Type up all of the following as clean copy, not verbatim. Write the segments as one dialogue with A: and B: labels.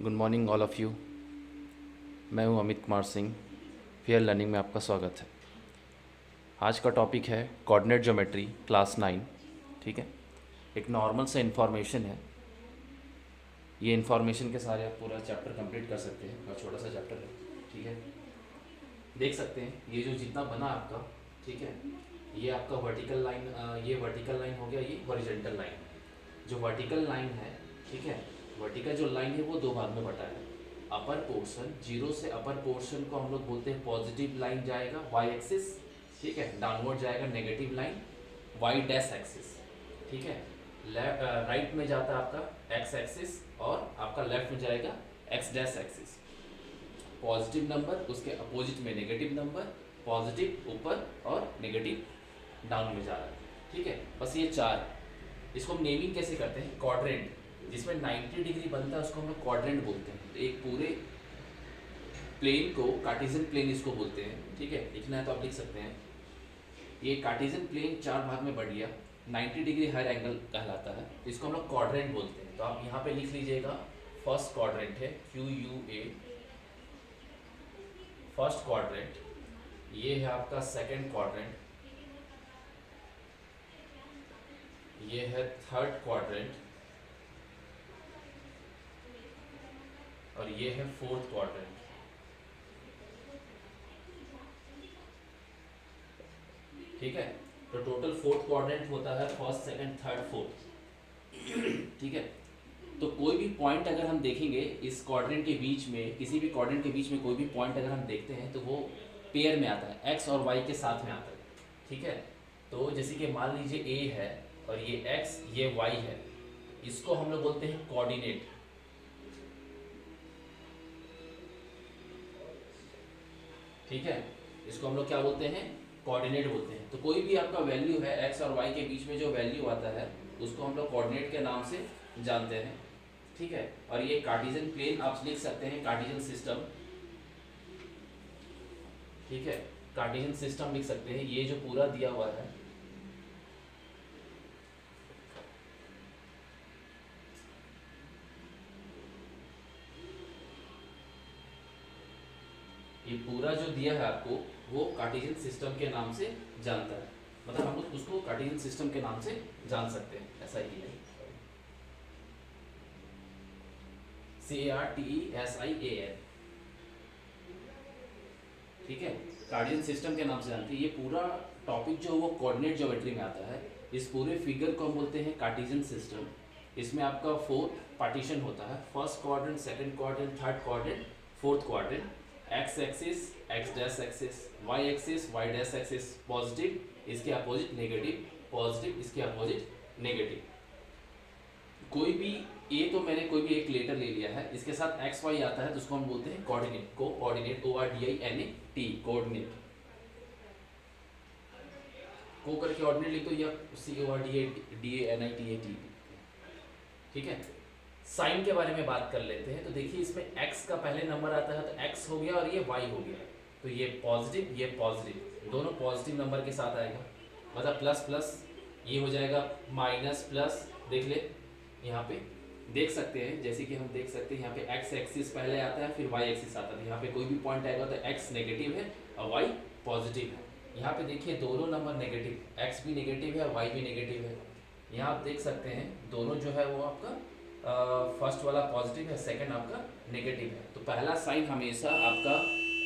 A: Good morning all of you. मैं हूं Amit Kumar Singh. Fair learning में आपका स्वागत है। आज का टॉपिक है कोऑर्डिनेट ज्योमेट्री क्लास 9। ठीक है, एक नॉर्मल सा इन्फॉर्मेशन है। ये इन्फॉर्मेशन के सारे आप पूरा चैप्टर कंप्लीट कर सकते हैं और छोटा सा चैप्टर है। ठीक है, देख सकते हैं ये जो जितना बना आपका, ठीक है, ये आपका वर्टिकल लाइन, ये वर्टिकल लाइन हो गया, ये हॉरिजॉन्टल लाइन। जो वर्टिकल लाइन है, ठीक है, वर्टिकल जो लाइन है वो दो भाग में बटा है। अपर पोर्शन, जीरो से अपर पोर्शन को हम लोग बोलते हैं पॉजिटिव लाइन जाएगा वाई एक्सिस, ठीक है, डाउनवर्ड जाएगा negative line Y dash axis, ठीक है। लेफ्ट राइट में जाता है आपका एक्स एक्सिस और आपका लेफ्ट में जाएगा x dash axis. Positive number उसके अपोजिट में नेगेटिव नंबर, पॉजिटिव ऊपर और नेगेटिव डाउन में जा रहा है। ठीक है, बस ये चार है। इसको हम नेमिंग कैसे करते हैं, क्वाड्रेंट, जिसमें 90 डिग्री बनता है उसको हम लोग क्वाड्रेंट बोलते हैं। तो एक पूरे प्लेन को कार्टेशियन प्लेन इसको बोलते हैं। ठीक है, लिखना है तो आप लिख सकते हैं। ये कार्टेशियन प्लेन चार भाग में बढ़ गया, 90 डिग्री हर एंगल कहलाता है, तो इसको हम लोग क्वाड्रेंट बोलते हैं। तो आप यहाँ पे लिख लीजिएगा फर्स्ट क्वाड्रेंट है QUA, फर्स्ट क्वाड्रेंट। ये है आपका सेकंड क्वाड्रेंट, ये है थर्ड क्वाड्रेंट और ये है फोर्थ क्वाड्रेंट। ठीक है, तो टोटल फोर्थ क्वाड्रेंट होता है फर्स्ट सेकंड थर्ड फोर्थ। ठीक है, तो कोई भी पॉइंट अगर हम देखेंगे इस क्वाड्रेंट के बीच में, किसी भी क्वाड्रेंट के बीच में कोई भी पॉइंट अगर हम देखते हैं तो वो पेयर में आता है, एक्स और वाई के साथ में आता है। ठीक है, तो जैसे कि मान लीजिए ए है और ये एक्स ये वाई है, इसको हम लोग बोलते हैं कोऑर्डिनेट। ठीक है, इसको हम लोग क्या बोलते हैं, कोऑर्डिनेट बोलते हैं। तो कोई भी आपका वैल्यू है एक्स और वाई के बीच में जो वैल्यू आता है उसको हम लोग कोऑर्डिनेट के नाम से जानते हैं। ठीक है, और ये कार्टेशियन प्लेन आप लिख सकते हैं कार्टेशियन सिस्टम। ठीक है, कार्टेशियन सिस्टम लिख सकते हैं, ये जो पूरा दिया हुआ है ये पूरा जो दिया है आपको वो कार्टेशियन सिस्टम के नाम से जानता है, मतलब हम लोग उसको कार्टेशियन सिस्टम के नाम से जान सकते हैं, ऐसा ही है। CARTESIAN। ठीक है, कार्टेशियन सिस्टम के नाम से जानते हैं। ये पूरा टॉपिक जो वो कोऑर्डिनेट ज्योमेट्री में आता है, इस पूरे फिगर को हम बोलते हैं कार्टेशियन सिस्टम। इसमें आपका 4 पार्टीशन होता है, first quadrant, second quadrant, third quadrant, fourth quadrant. X axis X dash axis, Y axis Y dash axis, positive इसके अपोजिट नेगेटिव, पॉजिटिव इसके अपोजिट नेगेटिव। कोई भी ए, तो मैंने कोई भी एक लेटर ले लिया है, इसके साथ एक्स वाई आता है तो उसको हम बोलते हैं कोऑर्डिनेट, कोऑर्डिनेट, ORDINAT, कोऑर्डिनेट। को करके ऑर्डिनेट लिख दो या CORDINAT। ठीक है, साइन के बारे में बात कर लेते हैं। तो देखिए इसमें x का पहले नंबर आता है तो x हो गया और ये y हो गया, तो ये पॉजिटिव दोनों पॉजिटिव नंबर के साथ आएगा, मतलब प्लस प्लस ये हो जाएगा माइनस प्लस। देख ले यहाँ पे देख सकते हैं, जैसे कि हम देख सकते हैं यहाँ पे x एक्सिस पहले आता है फिर y एक्सिस आता है। यहाँ पे कोई भी पॉइंट आएगा तो x नेगेटिव है और y पॉजिटिव है। यहाँ पे देखिए दोनों नंबर नेगेटिव, x भी नेगेटिव है y भी नेगेटिव है। यहाँ आप देख सकते हैं दोनों जो है वो आपका फर्स्ट वाला पॉजिटिव है, सेकंड आपका नेगेटिव है। तो पहला साइन हमेशा आपका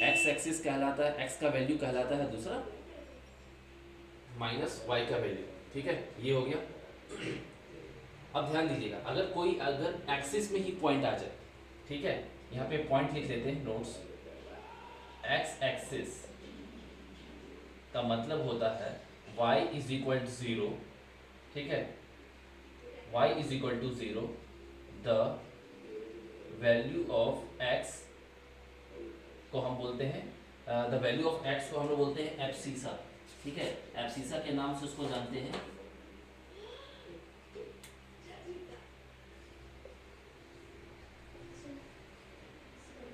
A: एक्स एक्सिस कहलाता है, एक्स का वैल्यू कहलाता है, दूसरा माइनस वाई का वैल्यू। ठीक है, ये हो गया। अब ध्यान दीजिएगा, अगर एक्सिस में ही पॉइंट आ जाए, ठीक है, यहाँ पे पॉइंट लिख लेते हैं नोट्स। एक्स एक्सिस का मतलब होता है y इज इक्वल टू 0। ठीक है, y is equal to 0, the value of x को हम बोलते हैं, द वैल्यू ऑफ x को हम लोग बोलते हैं एब्सिसा। ठीक है, एब्सिसा के नाम से उसको जानते हैं।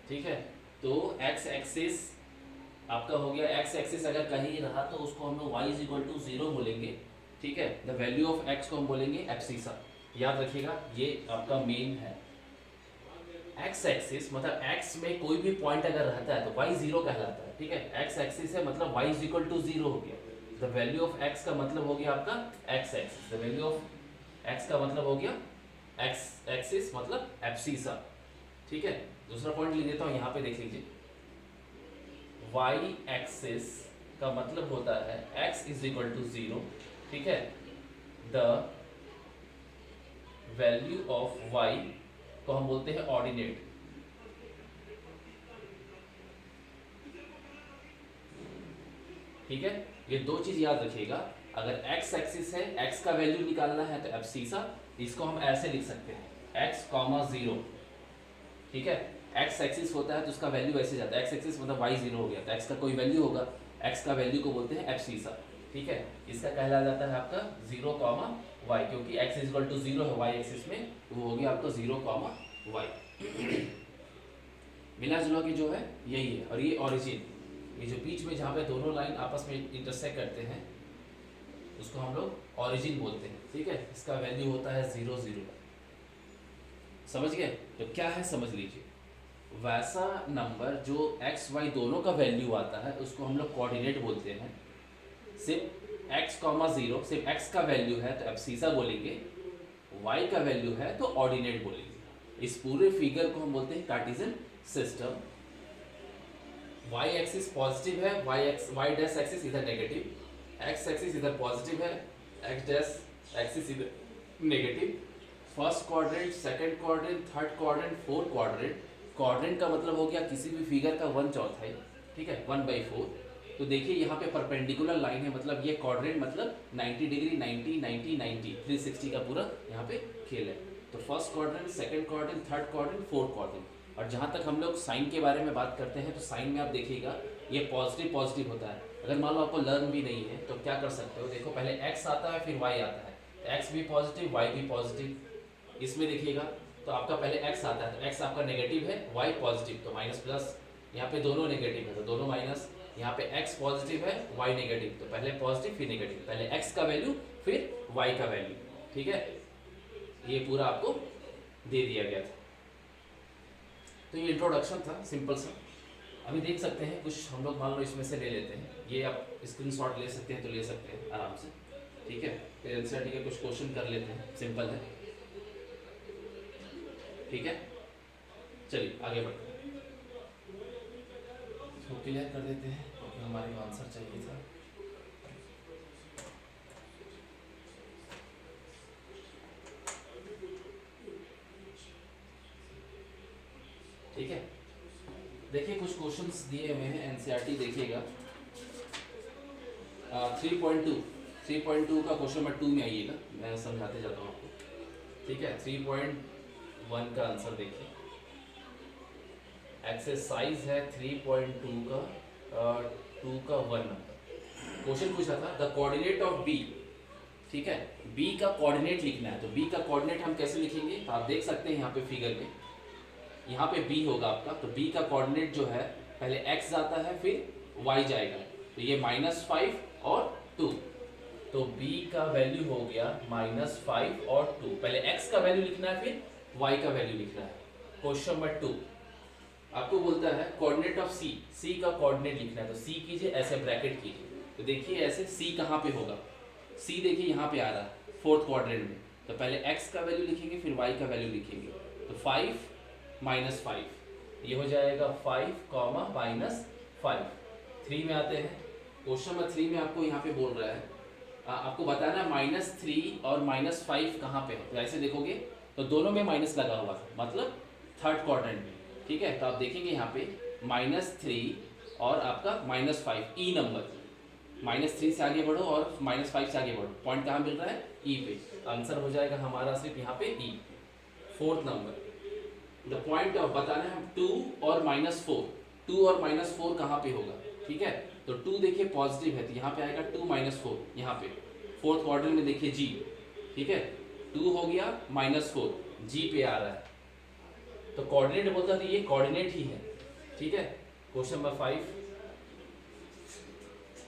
A: ठीक है, तो x एक्सिस आपका हो गया, x एक्सिस अगर कहीं रहा तो उसको हम लोग y इज इक्वल टू 0 बोलेंगे। ठीक है, द वैल्यू ऑफ x को हम बोलेंगे एब्सिसा। याद रखिएगा ये आपका मेन है। एक्स एक्सिस मतलब एक्स में कोई भी पॉइंट अगर रहता है तो वाई जीरो कहलाता है, ठीक है। एक्स एक्सिस है मतलब Y is equal to zero हो गया। द वैल्यू ऑफ एक्स का मतलब हो गया आपका x axis, the value of x का मतलब हो गया एक्स एक्सिस मतलब एब्सिसा, ठीक है। दूसरा पॉइंट लिख देता हूँ यहाँ पे, देख लीजिए। वाई एक्सिस का मतलब होता है X is equal to zero, ठीक है। द वैल्यू ऑफ वाई को हम बोलते हैं ऑर्डिनेट, ठीक है। ये दो चीज याद रखिएगा, अगर x एक्सिस है, x का वैल्यू निकालना है तो एब्सिसा, इसको हम ऐसे लिख सकते हैं x कॉमा जीरो, ठीक है। x एक्सिस होता है तो उसका वैल्यू ऐसे जाता है, x एक्सिस मतलब y जीरो हो गया तो x का कोई वैल्यू होगा, x का वैल्यू को बोलते हैं एब्सिसा, ठीक है। इसका कहला जाता है आपका जीरो कॉमा वाई, क्योंकि x is equal to zero है y एक्सिस में, तो वो हो गया आपका जीरो कॉमा वाई। मिला जुला के जो है यही है, और ये ओरिजिन, ये जो बीच में जहाँ पे दोनों लाइन आपस में इंटरसेक्ट करते हैं उसको हम लोग ओरिजिन बोलते हैं, ठीक है। इसका वैल्यू होता है जीरो जीरो, समझ गए। तो क्या है समझ लीजिए, वैसा नंबर जो एक्स वाई दोनों का वैल्यू आता है उसको हम लोग कोऑर्डिनेट बोलते हैं। सिर्फ एक्स कॉमा जीरो, सिर्फ एक्स का वैल्यू है तो एब्सिसा बोलेंगे, वाई का वैल्यू है तो ऑर्डिनेट बोलेंगे। इस पूरे फिगर को हम बोलते हैं Cartesian system. y axis positive है, y डैश एक्सिस इधर नेगेटिव, x एक्सिस इधर पॉजिटिव है, x डैश एक्सिस इधर negative. First quadrant, second quadrant, third quadrant, fourth quadrant. Quadrant का मतलब हो गया किसी भी फिगर का 1/4, ठीक है, 1/4। तो देखिए यहाँ पे परपेंडिकुलर लाइन है, मतलब ये क्वाड्रेंट मतलब 90 डिग्री, 90 90 90 360 का पूरा यहाँ पे खेल है। तो first quadrant, second quadrant, third quadrant, fourth quadrant. और जहाँ तक हम लोग साइन के बारे में बात करते हैं तो साइन में आप देखिएगा ये पॉजिटिव पॉजिटिव होता है। अगर मान लो आपको लर्न भी नहीं है तो क्या कर सकते हो, देखो पहले x आता है फिर y आता है, तो x भी पॉजिटिव y भी पॉजिटिव। इसमें देखिएगा तो आपका पहले x आता है तो x आपका नेगेटिव है, y पॉजिटिव, तो माइनस प्लस, यहाँ पे दोनों नेगेटिव है तो दोनों माइनस। यहाँ पे x पॉजिटिव है, y नेगेटिव, तो पहले पॉजिटिव फिर नेगेटिव, पहले x का वैल्यू फिर y का वैल्यू, ठीक है। ये पूरा आपको दे दिया गया था। तो ये इंट्रोडक्शन था सिंपल सा। अभी देख सकते हैं कुछ हम लोग मान लो इसमें से ले लेते हैं, ये आप स्क्रीनशॉट ले सकते हैं तो ले सकते हैं आराम से, ठीक है। फिर एनसीईआरटी के कुछ क्वेश्चन कर लेते हैं, सिंपल है, ठीक है। चलिए आगे बढ़ते हैं, इसको क्लियर कर देते हैं क्योंकि हमारे को आंसर चाहिए था। ठीक है, देखिए कुछ क्वेश्चंस दिए हुए हैं एनसीईआरटी, देखिएगा 3.2 का क्वेश्चन नंबर 2 में आइएगा, मैं समझाते जाता हूँ आपको, ठीक है। 3.1 का आंसर देखिए, एक्सरसाइज है 3.2 का 2 का 1 नंबर। क्वेश्चन पूछा था द कोऑर्डिनेट ऑफ बी, ठीक है। बी का कोऑर्डिनेट लिखना है, तो बी का कोऑर्डिनेट हम कैसे लिखेंगे, तो आप देख सकते हैं यहाँ पे फिगर में, यहाँ पे b होगा आपका, तो b का कोऑर्डिनेट जो है पहले x आता है फिर y जाएगा, तो ये -5 और 2, तो b का वैल्यू हो गया -5 और 2। पहले x का वैल्यू लिखना है फिर y का वैल्यू लिखना है। क्वेश्चन नंबर 2 आपको बोलता है कोऑर्डिनेट ऑफ c का कोऑर्डिनेट लिखना है, तो c कीजिए ऐसे ब्रैकेट कीजिए, तो देखिए ऐसे c कहाँ पे होगा, c देखिए यहाँ पे आ रहा है फोर्थ क्वाड्रेंट में, तो पहले x का वैल्यू लिखेंगे फिर y का वैल्यू लिखेंगे, तो 5 -5, ये हो जाएगा 5 -5। 3 में आते हैं, क्वेश्चन नंबर 3 में आपको यहाँ पे बोल रहा है आपको बताना -3 और -5 कहाँ पे है, तो ऐसे देखोगे तो दोनों में माइनस लगा हुआ था, मतलब थर्ड क्वाड्रेंट में, ठीक है। तो आप देखेंगे यहाँ पे -3 और आपका -5, ई नंबर, -3 से आगे बढ़ो और -5 से आगे बढ़ो, पॉइंट कहाँ मिल रहा है, ई पे, आंसर हो जाएगा हमारा सिर्फ यहाँ पे ई। Fourth number the point of बताना है 2 और -4, 2 और -4 कहाँ पे होगा, ठीक है। तो 2 देखिए पॉजिटिव है तो यहाँ पे आएगा 2 -4, यहाँ पे फोर्थ क्वाड्रेंट में देखिए जी, ठीक है। 2 हो गया -4, जी पे आ रहा है, तो कोऑर्डिनेट बोलता है, ये कोऑर्डिनेट ही है, ठीक है। क्वेश्चन नंबर 5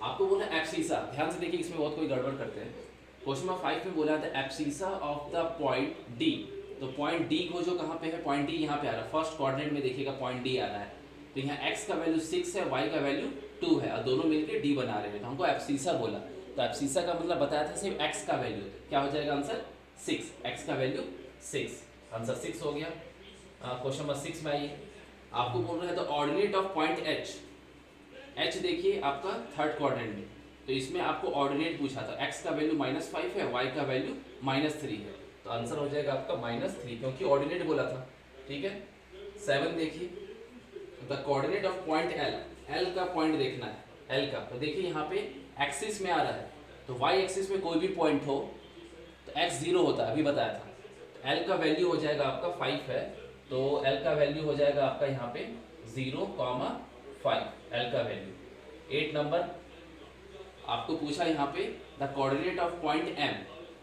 A: आपको बोला एब्सिसा, ध्यान से देखिए इसमें बहुत कोई गड़बड़ करते हैं। क्वेश्चन नंबर 5 में बोला था abscissa of the point D, तो तो पॉइंट डी को जो कहाँ पे है, पॉइंट डी यहाँ पे आ रहा है, फर्स्ट कोऑर्डिनेट में देखिएगा पॉइंट डी आ रहा है। तो यहाँ x का वैल्यू 6 है, y का वैल्यू 2 है और दोनों मिलके d बना रहे हैं। तो हमको एब्सिसा बोला, तो एब्सिसा का मतलब बताया था सिर्फ x का वैल्यू, क्या हो जाएगा आंसर 6, x का वैल्यू 6, आंसर 6 हो गया। क्वेश्चन नंबर 6 में आइए, आपको बोल रहे हैं the ordinate of point h देखिए आपका थर्ड क्वाड्रेंट में, तो इसमें आपको ऑर्डिनेट पूछा था, x का वैल्यू -5 है, y का वैल्यू -3 है, तो आंसर हो जाएगा आपका -3 क्योंकि ऑर्डिनेट बोला था। ठीक है, 7 देखिए, the coordinate of point L का पॉइंट देखना है, L का, तो देखिए यहाँ पे एक्सिस में आ रहा है, तो y एक्सिस में कोई भी पॉइंट हो तो x 0 होता है, अभी बताया था। तो L का वैल्यू हो जाएगा आपका 5 है, तो L का वैल्यू हो जाएगा आपका यहाँ पे 0,5, L का वैल्यू। 8 नंबर आपको पूछा यहाँ पे the coordinate of point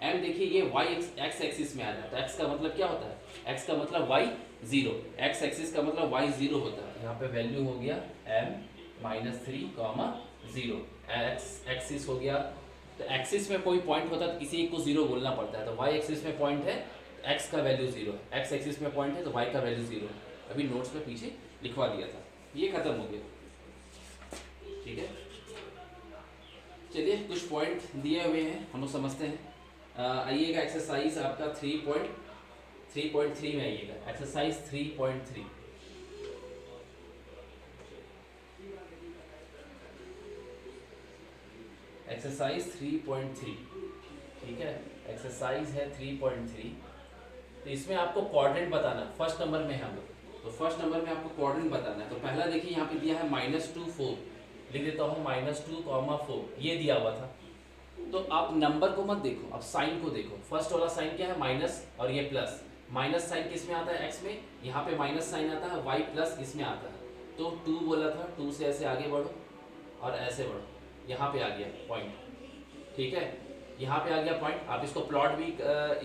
A: M देखिए ये y x एक्सिस में आ रहा है, तो x का मतलब क्या होता है, x का मतलब y 0, x एक्सिस का मतलब y 0 होता है। यहाँ पे वैल्यू हो गया M -3, 0, x एक्सिस हो गया, तो एक्सिस में कोई पॉइंट होता है तो किसी एक को 0 बोलना पड़ता है, तो y एक्सिस में पॉइंट है तो x का वैल्यू 0 है, x एक्सिस में पॉइंट है तो y का वैल्यू 0 है। अभी नोट्स में पीछे लिखवा दिया था, ये खत्म हो गया। ठीक है, चलिए कुछ पॉइंट दिए हुए हैं हम लोग समझते हैं। आइएगा एक्सरसाइज आपका 3.3 में आइएगा, एक्सरसाइज 3.3। एक्सरसाइज 3.3, ठीक है, एक्सरसाइज है 3.3। तो इसमें आपको कोऑर्डिनेट बताना, फर्स्ट नंबर में है हम लोग, तो फर्स्ट नंबर में आपको कोऑर्डिनेट बताना है। तो पहला देखिए यहाँ पे दिया है -2, 4, लिख देता हूँ -2, 4, ये दिया हुआ था। तो आप नंबर को मत देखो, आप साइन को देखो। फर्स्ट वाला साइन क्या है, माइनस, और ये प्लस। माइनस साइन किस में आता है, एक्स में, यहाँ पे माइनस साइन आता है, वाई प्लस इसमें आता है। तो 2 बोला था, 2 से ऐसे आगे बढ़ो और ऐसे बढ़ो, यहाँ पे आ गया पॉइंट। ठीक है, यहाँ पे आ गया पॉइंट। आप इसको प्लॉट भी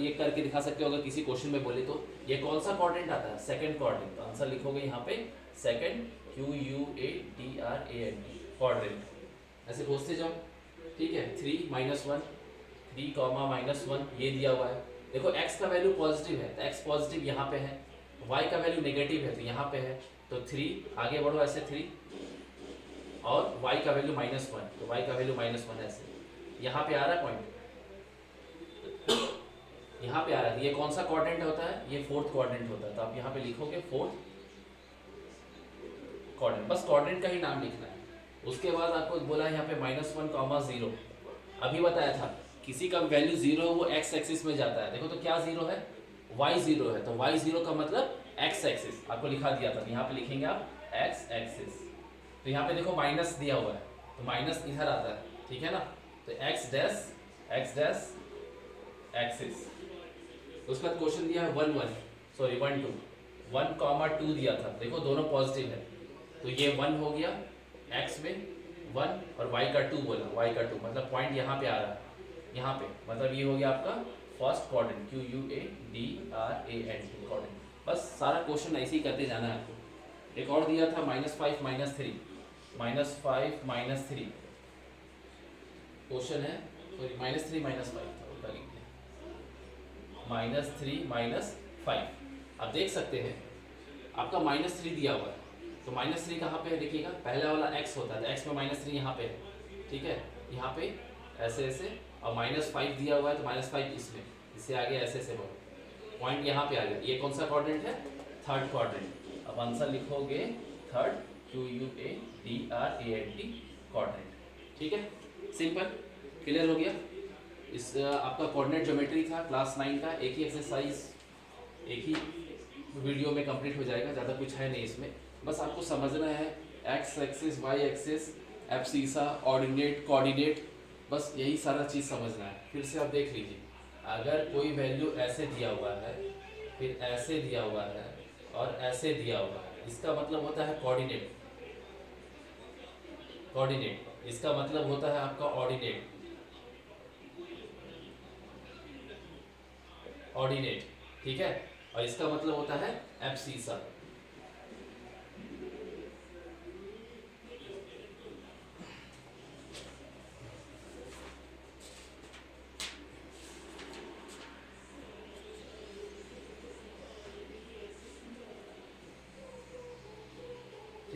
A: ये करके दिखा सकते हो अगर किसी क्वेश्चन में बोले तो। ये कौन सा क्वाड्रेंट आता है, सेकंड क्वाड्रेंट, तो आंसर लिखोगे यहाँ पे सेकंड, QUADRANT क्वाड्रेंट, ऐसे पूछते जाओ। ठीक है, 3 -1, 3, -1 ये दिया हुआ है। देखो x का वैल्यू पॉजिटिव है तो x पॉजिटिव यहाँ पे है, y का वैल्यू नेगेटिव है तो यहाँ पे है, तो 3 आगे बढ़ो ऐसे 3, और y का वैल्यू -1, तो y का वैल्यू -1 ऐसे यहाँ पे आ रहा है पॉइंट, यहाँ पे आ रहा है। ये कौन सा क्वाड्रेंट होता है, ये फोर्थ क्वाड्रेंट होता है, तो आप यहाँ पे लिखोगे फोर्थ क्वाड्रेंट, बस क्वाड्रेंट का ही नाम लिखना है। उसके बाद आपको बोला यहाँ पे -1, 0, अभी बताया था किसी का वैल्यू 0 वो x एक्सिस में जाता है। देखो तो क्या 0 है, y 0 है, तो y 0 का मतलब x एक्सिस, आपको लिखा दिया था, यहाँ पे लिखेंगे आप x एक्सिस। तो यहाँ पे देखो माइनस दिया हुआ है, तो माइनस इधर आता है, ठीक है ना, तो x डैश एक्सिस। उसके बाद क्वेश्चन दिया है 1, 2, 1, 2 दिया था, देखो दोनों पॉजिटिव है, तो ये 1 हो गया x में 1, और y का 2 बोला, y का 2 मतलब पॉइंट यहाँ पे आ रहा है, यहाँ पे मतलब ये हो गया आपका फर्स्ट क्वाड्रेंट, QUADRANT क्वाड्रेंट। बस सारा क्वेश्चन ऐसे ही करते जाना है आपको। एक और दिया था -5, -3, -5, -3 क्वेश्चन है, सॉरी -3, -5 था, उल्टा लिख दिया, -3, -5। आप देख सकते हैं आपका -3 दिया हुआ है, तो -3 कहाँ पे है देखिएगा, पहला वाला x होता है, तो x में -3 यहाँ पे है, ठीक है, यहाँ पे ऐसे ऐसे, और -5 दिया हुआ है तो -5 इसमें, इससे आगे ऐसे ऐसे बढ़ो, पॉइंट यहाँ पे आ गया। ये कौन सा क्वाड्रेंट है, थर्ड क्वाड्रेंट। अब आंसर लिखोगे थर्ड, QUADRANT क्वाड्रेंट। ठीक है, सिंपल, क्लियर हो गया। इस आपका कोऑर्डिनेट ज्योमेट्री था क्लास 9 का, एक ही एक्सरसाइज एक ही वीडियो में कंप्लीट हो जाएगा, ज़्यादा कुछ है नहीं इसमें, बस आपको समझना है x axis, y axis, abscissa, ordinate, coordinate, बस यही सारा चीज़ समझना है। फिर से आप देख लीजिए, अगर कोई वैल्यू ऐसे दिया हुआ है, फिर ऐसे दिया हुआ है और ऐसे दिया हुआ है, इसका मतलब होता है कोऑर्डिनेट, कोऑर्डिनेट इसका मतलब होता है आपका ऑर्डिनेट, ऑर्डिनेट, ठीक है, और इसका मतलब होता है एब्सिसा।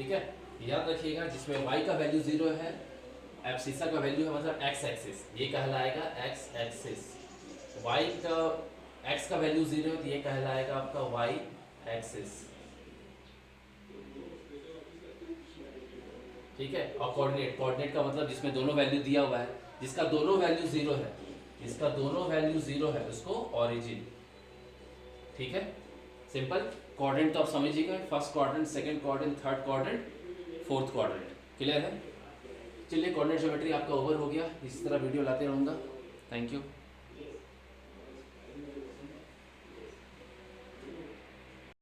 A: ठीक है, याद रखिएगा जिसमें y का वैल्यू 0 है, एब्सिसा का वैल्यू है मतलब x एक्सिस, ये कहलाएगा x एक्सिस। y का x का वैल्यू 0 है तो ये कहलाएगा आपका y एक्सिस। ठीक है, और कोऑर्डिनेट, कोऑर्डिनेट का मतलब जिसमें दोनों वैल्यू दिया हुआ है, जिसका दोनों वैल्यू 0 है, जिसका दोनों वैल्यू 0 है उसको ओरिजिन। ठीक है, सिंपल। कोऑर्डिनेट तो आप समझिएगा, first quadrant, second quadrant, third quadrant, fourth quadrant. Clear है? चलिए, कोऑर्डिनेट ज्योमेट्री आपका ओवर हो गया। इसी तरह वीडियो लाते रहूँगा। Thank you.